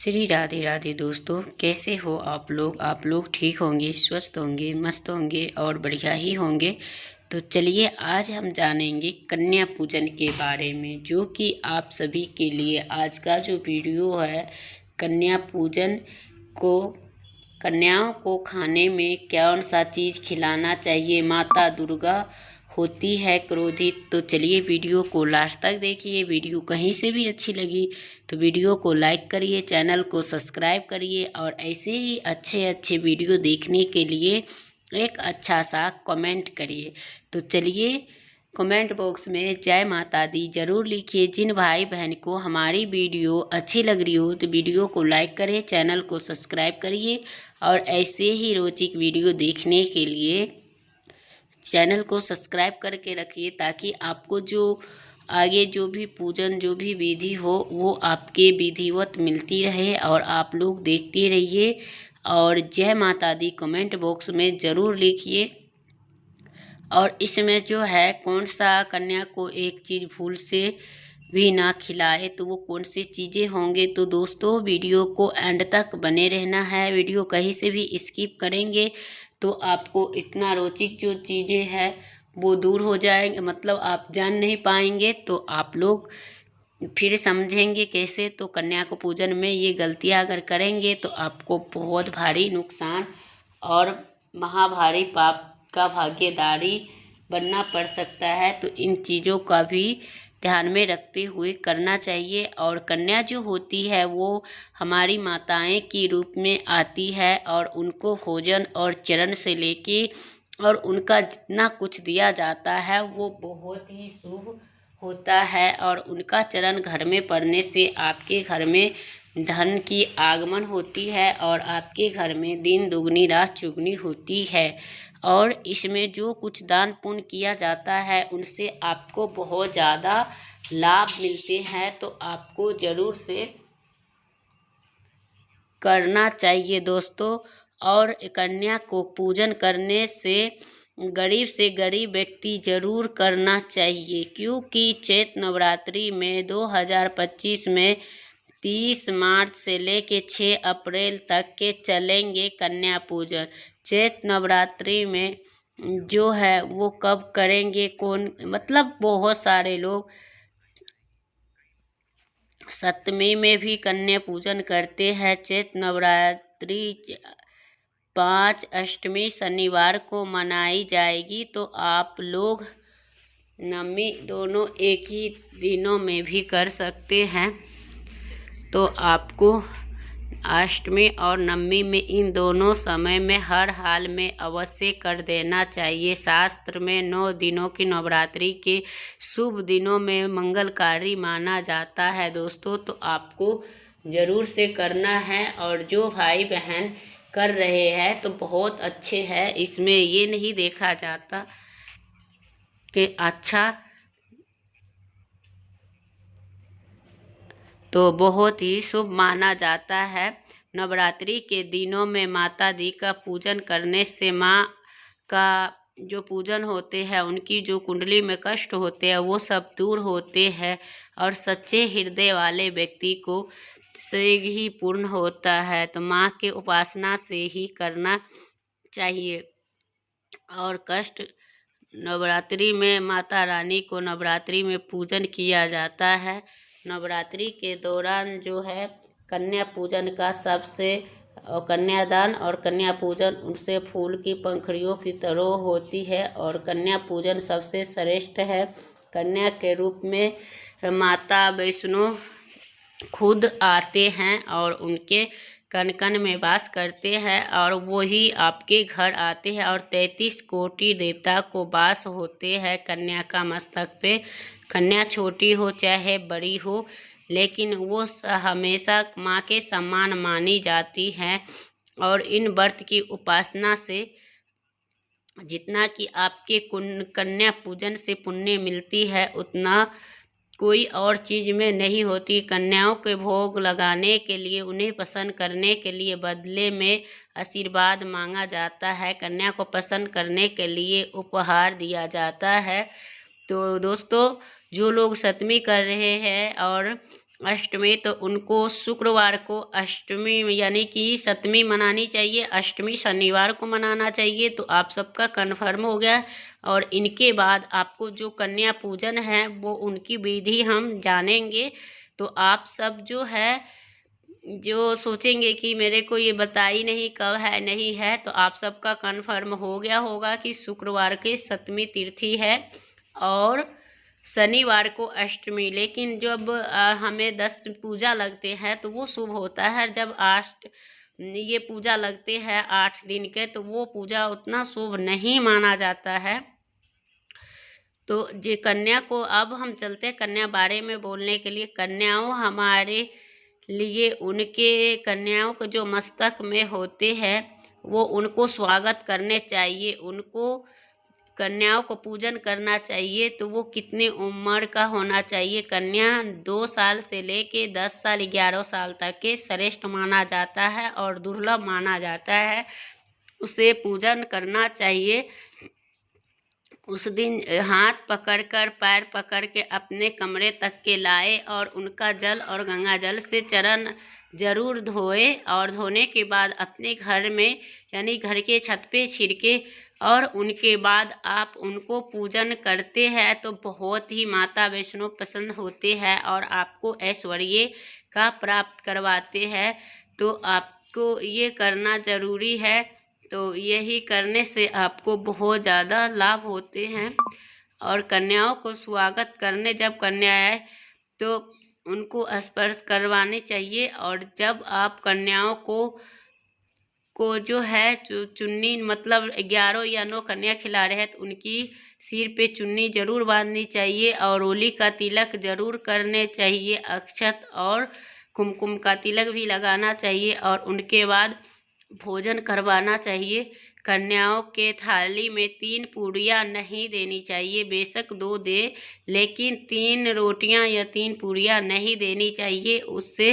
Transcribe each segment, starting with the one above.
श्री राधे राधे दोस्तों, कैसे हो आप लोग ठीक होंगे, स्वस्थ होंगे, मस्त होंगे और बढ़िया ही होंगे। तो चलिए आज हम जानेंगे कन्या पूजन के बारे में, जो कि आप सभी के लिए आज का जो वीडियो है। कन्या पूजन को कन्याओं को खाने में कौन सा चीज़ खिलाना चाहिए, माता दुर्गा होती है क्रोधित। तो चलिए वीडियो को लास्ट तक देखिए। वीडियो कहीं से भी अच्छी लगी तो वीडियो को लाइक करिए, चैनल को सब्सक्राइब करिए और ऐसे ही अच्छे अच्छे वीडियो देखने के लिए एक अच्छा सा कमेंट करिए। तो चलिए कमेंट बॉक्स में जय माता दी ज़रूर लिखिए। जिन भाई बहन को हमारी वीडियो अच्छी लग रही हो तो वीडियो को लाइक करें, चैनल को सब्सक्राइब करिए और ऐसे ही रोचक वीडियो देखने के लिए चैनल को सब्सक्राइब करके रखिए, ताकि आपको जो आगे जो भी पूजन जो भी विधि हो वो आपके विधिवत मिलती रहे और आप लोग देखते रहिए। और जय माता दी कमेंट बॉक्स में ज़रूर लिखिए। और इसमें जो है कौन सा कन्या को एक चीज़ भूल से भी ना खिलाए तो वो कौन सी चीज़ें होंगे। तो दोस्तों वीडियो को एंड तक बने रहना है। वीडियो कहीं से भी स्किप करेंगे तो आपको इतना रोचक जो चीज़ें हैं वो दूर हो जाएंगे, मतलब आप जान नहीं पाएंगे। तो आप लोग फिर समझेंगे कैसे। तो कन्या को पूजन में ये गलतियां अगर करेंगे तो आपको बहुत भारी नुकसान और महाभारी पाप का भागीदारी बनना पड़ सकता है। तो इन चीज़ों का भी ध्यान में रखते हुए करना चाहिए। और कन्या जो होती है वो हमारी माताएं की रूप में आती है और उनको भोजन और चरण से लेके और उनका जितना कुछ दिया जाता है वो बहुत ही शुभ होता है। और उनका चरण घर में पड़ने से आपके घर में धन की आगमन होती है और आपके घर में दिन दुगनी रात चुगनी होती है। और इसमें जो कुछ दान पुण्य किया जाता है उनसे आपको बहुत ज़्यादा लाभ मिलते हैं। तो आपको ज़रूर से करना चाहिए दोस्तों। और कन्या को पूजन करने से गरीब व्यक्ति ज़रूर करना चाहिए, क्योंकि चैत्र नवरात्रि में 2025 में 30 मार्च से लेके 6 अप्रैल तक के चलेंगे कन्या पूजन। चैत्र नवरात्रि में जो है वो कब करेंगे, कौन, मतलब बहुत सारे लोग सप्तमी में भी कन्या पूजन करते हैं। चैत्र नवरात्रि 5 अष्टमी शनिवार को मनाई जाएगी। तो आप लोग नवमी दोनों एक ही दिनों में भी कर सकते हैं। तो आपको अष्टमी और नवमी में इन दोनों समय में हर हाल में अवश्य कर देना चाहिए। शास्त्र में 9 दिनों की नवरात्रि के शुभ दिनों में मंगलकारी माना जाता है दोस्तों। तो आपको ज़रूर से करना है। और जो भाई बहन कर रहे हैं तो बहुत अच्छे हैं, इसमें ये नहीं देखा जाता कि अच्छा, तो बहुत ही शुभ माना जाता है। नवरात्रि के दिनों में माता दी का पूजन करने से माँ का जो पूजन होते हैं, उनकी जो कुंडली में कष्ट होते हैं वो सब दूर होते हैं और सच्चे हृदय वाले व्यक्ति को से ही पूर्ण होता है। तो माँ के उपासना से ही करना चाहिए। और कष्ट नवरात्रि में माता रानी को नवरात्रि में पूजन किया जाता है। नवरात्रि के दौरान जो है कन्या पूजन का सबसे कन्यादान और कन्या पूजन उनसे फूल की पंखुड़ियों की तरह होती है। और कन्या पूजन सबसे श्रेष्ठ है। कन्या के रूप में माता वैष्णो खुद आते हैं और उनके कण कण में वास करते हैं और वो ही आपके घर आते हैं। और 33 कोटि देवता को वास होते हैं कन्या का मस्तक पे। कन्या छोटी हो चाहे बड़ी हो, लेकिन वो हमेशा माँ के समान मानी जाती हैं। और इन व्रत की उपासना से जितना कि आपके कन्या पूजन से पुण्य मिलती है उतना कोई और चीज़ में नहीं होती। कन्याओं के भोग लगाने के लिए, उन्हें पसंद करने के लिए बदले में आशीर्वाद मांगा जाता है। कन्या को पसंद करने के लिए उपहार दिया जाता है। तो दोस्तों जो लोग सप्तमी कर रहे हैं और अष्टमी, तो उनको शुक्रवार को अष्टमी यानी कि सप्तमी मनानी चाहिए। अष्टमी शनिवार को मनाना चाहिए। तो आप सबका कन्फर्म हो गया। और इनके बाद आपको जो कन्या पूजन है वो उनकी विधि हम जानेंगे। तो आप सब जो है जो सोचेंगे कि मेरे को ये बताई नहीं कब है नहीं है, तो आप सबका कन्फर्म हो गया होगा कि शुक्रवार के सप्तमी तिथि है और शनिवार को अष्टमी। लेकिन जब हमें 10 पूजा लगते हैं तो वो शुभ होता है। जब ये पूजा लगते हैं 8 दिन के, तो वो पूजा उतना शुभ नहीं माना जाता है। तो जे कन्या को अब हम चलते हैं कन्या बारे में बोलने के लिए। कन्याओं हमारे लिए उनके कन्याओं के जो मस्तक में होते हैं वो उनको स्वागत करने चाहिए, उनको कन्याओं को पूजन करना चाहिए। तो वो कितने उम्र का होना चाहिए? कन्या 2 साल से लेके 10 साल 11 साल तक के श्रेष्ठ माना जाता है और दुर्लभ माना जाता है, उसे पूजन करना चाहिए। उस दिन हाथ पकड़कर पैर पकड़ के अपने कमरे तक के लाए और उनका जल और गंगा जल से चरण जरूर धोए। और धोने के बाद अपने घर में यानी घर के छत पे छिड़के और उनके बाद आप उनको पूजन करते हैं तो बहुत ही माता वैष्णो प्रसन्न होते हैं और आपको ऐश्वर्य का प्राप्त करवाते हैं। तो आपको ये करना ज़रूरी है। तो यही करने से आपको बहुत ज़्यादा लाभ होते हैं। और कन्याओं को स्वागत करने जब कन्या आए तो उनको स्पर्श करवाने चाहिए। और जब आप कन्याओं को जो है चुन्नी मतलब 11 या 9 कन्या खिला रहे हैं तो उनकी सिर पे चुन्नी जरूर बांधनी चाहिए और रोली का तिलक जरूर करने चाहिए। अक्षत और कुमकुम का तिलक भी लगाना चाहिए और उनके बाद भोजन करवाना चाहिए। कन्याओं के थाली में 3 पूड़ियाँ नहीं देनी चाहिए, बेशक 2 दे, लेकिन 3 रोटियां या 3 पूड़ियाँ नहीं देनी चाहिए। उससे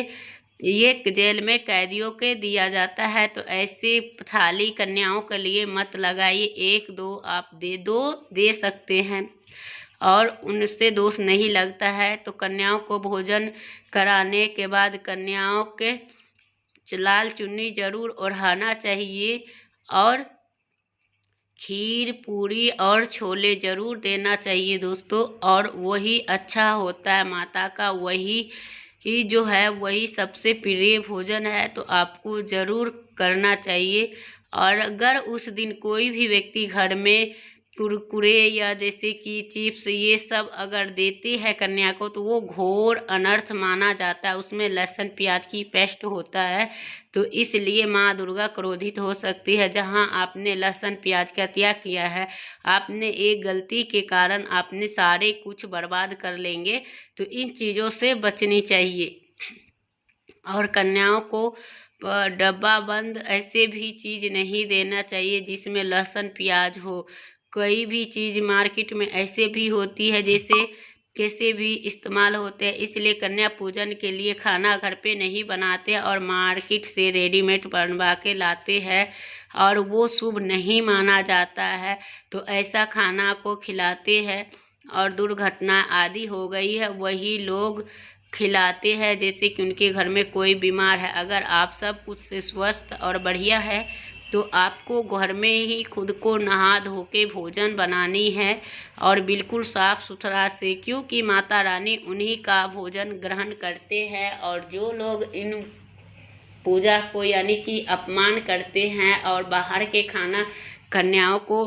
ये जेल में कैदियों के दिया जाता है। तो ऐसे थाली कन्याओं के लिए मत लगाइए। 1-2 आप दे सकते हैं और उनसे दोष नहीं लगता है। तो कन्याओं को भोजन कराने के बाद कन्याओं के लाल चुन्नी जरूर ओढ़ाना चाहिए और खीर पूरी और छोले जरूर देना चाहिए दोस्तों। और वही अच्छा होता है, माता का वही जो है वही सबसे प्रिय भोजन है। तो आपको ज़रूर करना चाहिए। और अगर उस दिन कोई भी व्यक्ति घर में कुरकुरे या जैसे कि चिप्स ये सब अगर देते हैं कन्या को तो वो घोर अनर्थ माना जाता है। उसमें लहसुन प्याज की पेस्ट होता है। तो इसलिए माँ दुर्गा क्रोधित हो सकती है। जहाँ आपने लहसुन प्याज का त्याग किया है, आपने एक गलती के कारण आपने सारे कुछ बर्बाद कर लेंगे। तो इन चीज़ों से बचनी चाहिए। और कन्याओं को डब्बा बंद ऐसे भी चीज़ नहीं देना चाहिए जिसमें लहसुन प्याज हो। कोई भी चीज़ मार्केट में ऐसे भी होती है जैसे कैसे भी इस्तेमाल होते हैं। इसलिए कन्या पूजन के लिए खाना घर पे नहीं बनाते और मार्केट से रेडीमेड बनवा के लाते हैं और वो शुभ नहीं माना जाता है। तो ऐसा खाना को खिलाते हैं और दुर्घटना आदि हो गई है वही लोग खिलाते हैं जैसे कि उनके घर में कोई बीमार है। अगर आप सब कुछ से स्वस्थ और बढ़िया है तो आपको घर में ही खुद को नहा धो के भोजन बनानी है और बिल्कुल साफ़ सुथरा से, क्योंकि माता रानी उन्हीं का भोजन ग्रहण करते हैं। और जो लोग इन पूजा को यानी कि अपमान करते हैं और बाहर के खाना कन्याओं को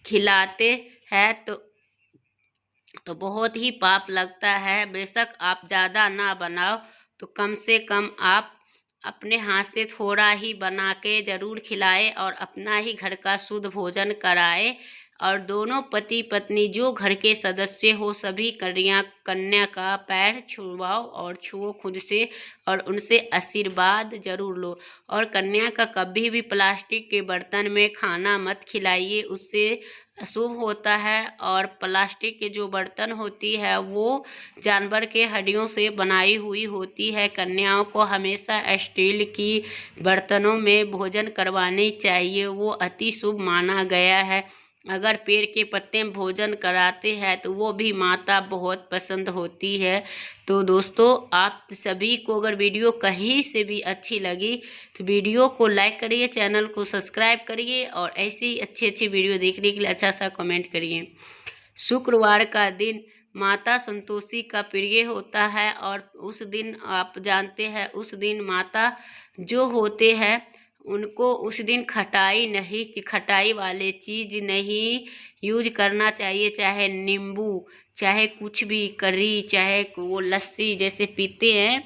खिलाते हैं तो बहुत ही पाप लगता है। बेशक आप ज़्यादा ना बनाओ तो कम से कम आप अपने हाथ से थोड़ा ही बना के ज़रूर खिलाए और अपना ही घर का शुद्ध भोजन कराए। और दोनों पति पत्नी जो घर के सदस्य हो सभी कन्या का पैर छुआओ और छुओ खुद से और उनसे आशीर्वाद जरूर लो। और कन्या का कभी भी प्लास्टिक के बर्तन में खाना मत खिलाइए, उससे अशुभ होता है। और प्लास्टिक के जो बर्तन होती है वो जानवर के हड्डियों से बनाई हुई होती है। कन्याओं को हमेशा स्टील की बर्तनों में भोजन करवानी चाहिए, वो अति शुभ माना गया है। अगर पेड़ के पत्ते में भोजन कराते हैं तो वो भी माता बहुत पसंद होती है। तो दोस्तों, आप सभी को अगर वीडियो कहीं से भी अच्छी लगी तो वीडियो को लाइक करिए, चैनल को सब्सक्राइब करिए और ऐसे ही अच्छी अच्छी वीडियो देखने के लिए अच्छा सा कमेंट करिए। शुक्रवार का दिन माता संतोषी का प्रिय होता है और उस दिन आप जानते हैं, उस दिन माता जो होते हैं उनको उस दिन खटाई वाले चीज़ नहीं यूज करना चाहिए। चाहे नींबू, चाहे कुछ भी, करी, चाहे वो लस्सी जैसे पीते हैं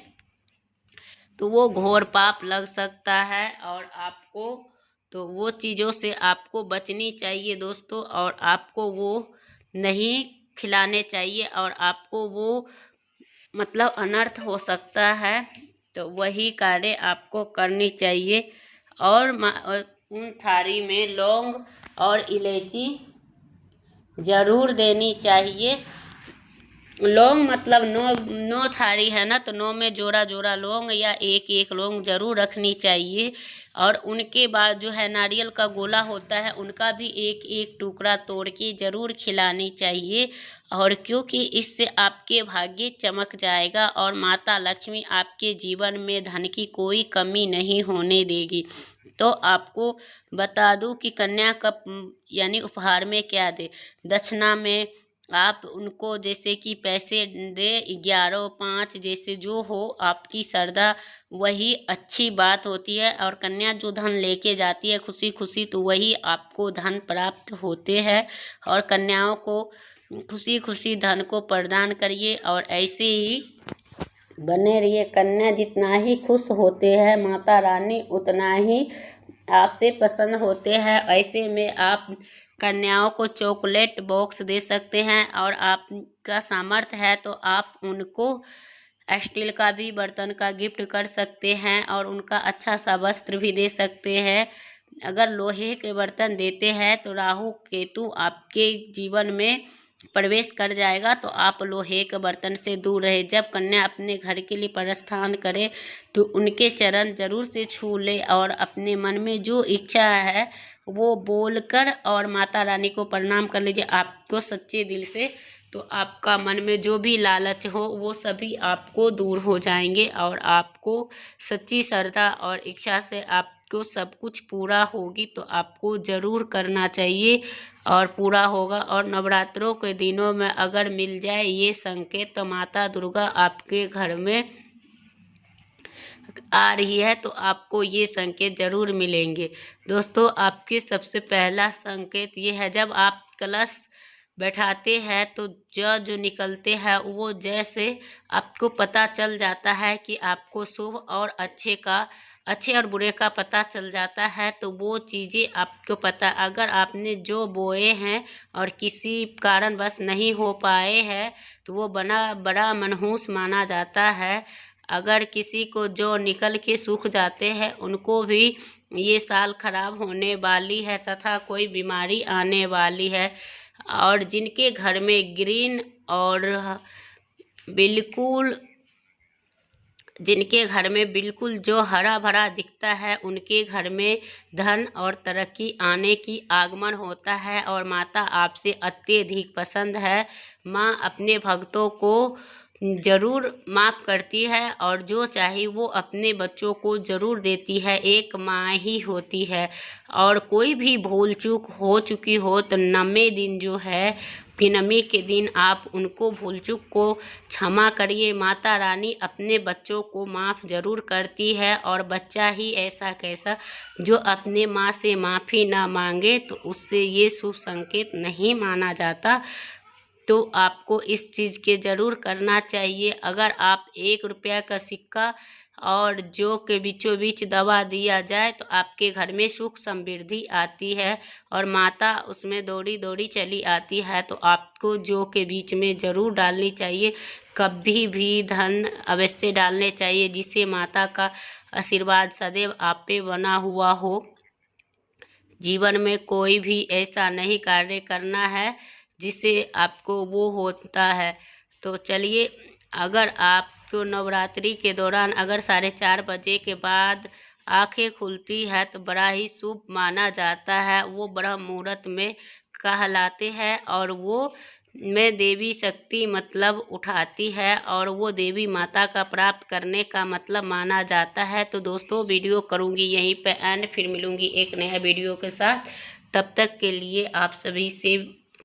तो वो घोर पाप लग सकता है और आपको तो वो चीज़ों से आपको बचनी चाहिए दोस्तों। और आपको वो नहीं खिलाने चाहिए और आपको वो मतलब अनर्थ हो सकता है। तो वही कार्य आपको करनी चाहिए। और उन थाली में लौंग और इलायची ज़रूर देनी चाहिए। लौंग मतलब 9 थाली है ना, तो 9 में जोड़ा जोड़ा लौंग या एक एक लौंग ज़रूर रखनी चाहिए। और उनके बाद जो है नारियल का गोला होता है उनका भी एक एक टुकड़ा तोड़ के ज़रूर खिलानी चाहिए। और क्योंकि इससे आपके भाग्य चमक जाएगा और माता लक्ष्मी आपके जीवन में धन की कोई कमी नहीं होने देगी। तो आपको बता दूं कि कन्या का यानी उपहार में क्या दे। दक्षिणा में आप उनको जैसे कि पैसे दे 11, 5 जैसे जो हो आपकी श्रद्धा, वही अच्छी बात होती है। और कन्या जो धन लेके जाती है खुशी खुशी, तो वही आपको धन प्राप्त होते हैं। और कन्याओं को खुशी खुशी धन को प्रदान करिए और ऐसे ही बने रहिए। कन्या जितना ही खुश होते हैं माता रानी उतना ही आपसे प्रसन्न होते हैं। ऐसे में आप कन्याओं को चॉकलेट बॉक्स दे सकते हैं और आपका सामर्थ्य है तो आप उनको स्टील का भी बर्तन का गिफ्ट कर सकते हैं और उनका अच्छा सा वस्त्र भी दे सकते हैं। अगर लोहे के बर्तन देते हैं तो राहु केतु आपके जीवन में प्रवेश कर जाएगा, तो आप लोहे के बर्तन से दूर रहे। जब कन्या अपने घर के लिए प्रस्थान करे तो उनके चरण जरूर से छू ले और अपने मन में जो इच्छा है वो बोलकर और माता रानी को प्रणाम कर लीजिए आपको सच्चे दिल से। तो आपका मन में जो भी लालच हो वो सभी आपको दूर हो जाएंगे और आपको सच्ची श्रद्धा और इच्छा से आपको सब कुछ पूरा होगी। तो आपको ज़रूर करना चाहिए और पूरा होगा। और नवरात्रों के दिनों में अगर मिल जाए ये संकेत तो माता दुर्गा आपके घर में आ रही है, तो आपको ये संकेत जरूर मिलेंगे। दोस्तों, आपके सबसे पहला संकेत ये है, जब आप कलश बैठाते हैं तो जो निकलते हैं वो जैसे आपको पता चल जाता है कि आपको शुभ और अच्छे और बुरे का पता चल जाता है। तो वो चीज़ें आपको पता, अगर आपने जो बोए हैं और किसी कारणवश नहीं हो पाए हैं तो वो बड़ा मनहूस माना जाता है। अगर किसी को जो निकल के सूख जाते हैं उनको भी ये साल खराब होने वाली है तथा कोई बीमारी आने वाली है। और जिनके घर में ग्रीन और जिनके घर में बिल्कुल जो हरा भरा दिखता है उनके घर में धन और तरक्की आने की आगमन होता है और माता आपसे अत्यधिक पसंद है। माँ अपने भक्तों को ज़रूर माफ़ करती है और जो चाहे वो अपने बच्चों को ज़रूर देती है। एक माँ ही होती है और कोई भी भूल चूक हो चुकी हो तो 9वें दिन जो है पूर्णमी के दिन आप उनको भूल चूक को क्षमा करिए। माता रानी अपने बच्चों को माफ़ ज़रूर करती है और बच्चा ही ऐसा कैसा जो अपने माँ से माफ़ी ना मांगे तो उससे ये शुभ संकेत नहीं माना जाता। तो आपको इस चीज़ के ज़रूर करना चाहिए। अगर आप 1 रुपया का सिक्का और जो के बीचों बीच दबा दिया जाए तो आपके घर में सुख समृद्धि आती है और माता उसमें दौड़ी दौड़ी चली आती है। तो आपको जो के बीच में ज़रूर डालनी चाहिए, कभी भी धन अवश्य डालने चाहिए जिससे माता का आशीर्वाद सदैव आप पे बना हुआ हो। जीवन में कोई भी ऐसा नहीं कार्य करना है जिससे आपको वो होता है। तो चलिए, अगर आपको नवरात्रि के दौरान अगर 4:30 बजे के बाद आंखें खुलती है तो बड़ा ही शुभ माना जाता है। वो ब्रह्म मुहूर्त में कहलाते हैं और वो में देवी शक्ति मतलब उठाती है और वो देवी माता का प्राप्त करने का मतलब माना जाता है। तो दोस्तों वीडियो करूँगी यहीं पे एंड, फिर मिलूँगी एक नया वीडियो के साथ। तब तक के लिए आप सभी से